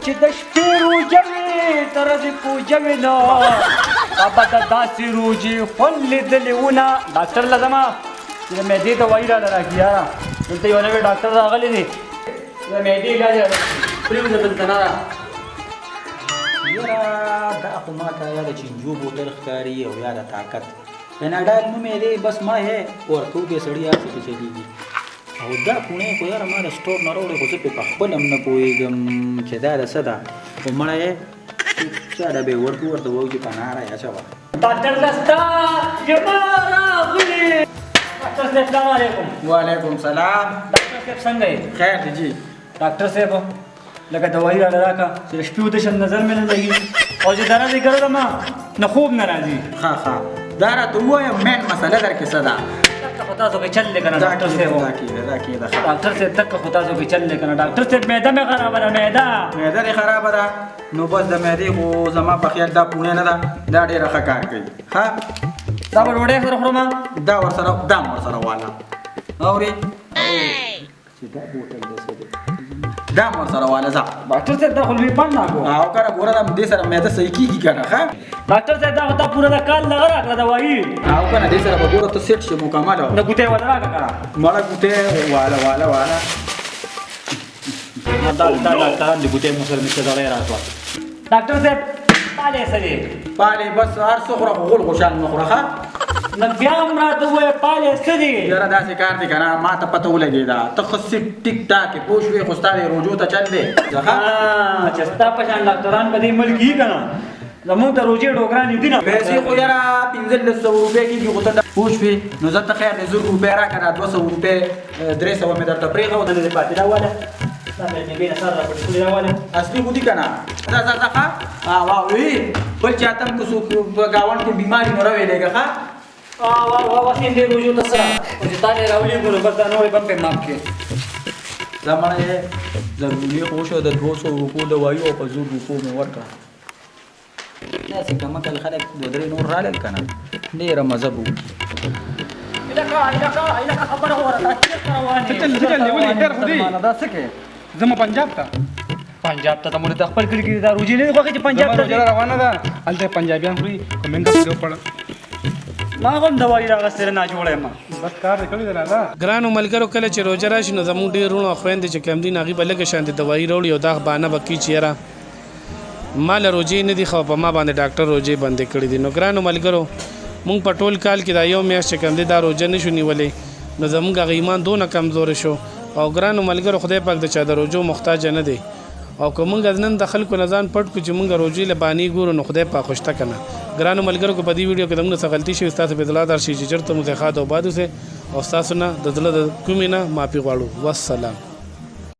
چې د شپې روژه وي تر دې پوجه وي نو بابا د داسې روژې خوند لیدلې وونه ډاکټر له ځمه چې د معدې دوايي راله راکړي یاره دلته یو نوی ډاکټر راغلی دی د معدې علاج پرېږده دلته نه را یاره دا خو ما ته یا د چینجو بوتل ښکاري او یا د طاقت پیناډال نوم یې دی بس ما یې ورکوکې سړي هسې پې چلېږي او دا کونی خو یاره ما د سټور نه راوړې خو زه پې پخپل هم نه پوهېږم چې دا د څه ده خو مړی یې چا ډبې ورکو ورته وایو چې پناره یې اچوه ډاکټر دستا جما راغلی ډاکټر صاحب سلام علیکم وعلیکم سلام ډاکټر صاحب څنګه یې خیر دی جی ډاکټر صاحب لکه دوايي راله راکړه چې د شپې وده شم نظر مې نه لګي او چې درد یې ګرده ما نه خوب نه راځي ښه ښه دا راته ووایم مین مسله درکې څه ده تک خو تاسو کې چل دی که نه ډاکټر صاحب دا کېده دا کېده ښه ډاکټر صاحب تک خو تاسو کې چل دی که نه ډاکټر صاحب معده مې خرابه ده معده معده دې خرابه ده نو بس د معدې خو زما په خیال دا پوڼې نه ده دا ډېره ښه کار کوي ښه دا به ډوډۍ سره خورم دا ورسره دا هم ورسره واله اورې چې دا بوتل دی څه دی دا هم ورسره واله ځه ډاکټر صاحب دا خو لوی پڼ ناکو او که نه ګوره دا دې سره معده صحیح کېږي که نه ښه ډاکټر صاحب دا خو تا پوره د کال دغه راکړه دوايي او که نه دې سره به ګوره ته سیټ شي مکمل د ګوتې والا راکړه که مړه ګوتې واله واله واله دا ډاکټران د ګوتې مو سره مې څه دغه راکړه ډاکټر صاحب پالې څه دی پالې بس هر څه خوره خو غول غوشان مه خوره ښه نو بیا هم راته ووایه پالې څه دی یاره داسې کار دی که نه ما ته پته ولګېده ته ښه سیټ ټیک ټاک یې پوه شوې خو ستا د روجو ته چل دی چې ستا په شان ډاکټران په دې ملک یي که نه زمونږ ته روجې ډوګران دي نه پیسې خو یاره 1500 روپۍ کېږي خو ته پوه شوې نو زه ته خیر دی 1000 روپۍ راکړه 200 روپۍ 300 مې درته پرېښود نه دې پاتې راواله دا مې بې نه سر راپټې کړې راواله اصلي خو دي که نه ځه ځه ځه ښه وي بل چاته هم که څوک په ګاونډ کې بیماري نو راویلېږه ښه وخت دې روجو ته سره او چې تا دې راولېږو نو بس دا نوی بم پې ماف کړې زمانه یې ضروري خو شو د 200 روپو دوايي او په 100 روپو مې ورکړه داسې کمکل خلک دوه درې نور رالل که نه ډېره مزه به هلکه خبره وره چل ولې خیر خو دی دا څه کې زما پنجاب ته پنجاب ته مونږ د خپل کلي کې دا روجې نه دي خوښې چې پنجاب ته روجه روانه ده هلته پنجابیان خوري کمنګ په پړ ما هم دوايي راغستې نه جوړه ما بس کار کړی دی راځه ګرانو ملګرو کله چې روژه راشي نو زموږ ډېر وروڼو او خویندې چې کم دي نو هغوی به لږه شانتې دوايي راوړي او دا بهانه به کوي چې یاره ما له روجې نه دي خو په ما باندې ډاکټر روجې بندې کړي دي نو ګرانو ملګرو مونږ په ټول کال کې دا یو میاشت چې کم دی دا روجه نه شو نیولی نو زموږ هغه ایمان دونه کمزورې شو او ګرانو ملګرو خدای پاک د چا د روجو محتاج نه دی او که مونږ نن د خلکو نه ځان پټ کړو چې مونږ روجې له بانې ګورو نو خدای پاک خوشته که نه ګرانو ملګرو که په دې ویډیو کې زموږ څه غلطي شوي ستاسو په اطلاع در شي چې چېرته مو ځای ښاد او باد اوسئ او ستاسو نه د زړه د کومې نه معافي غواړو والسلام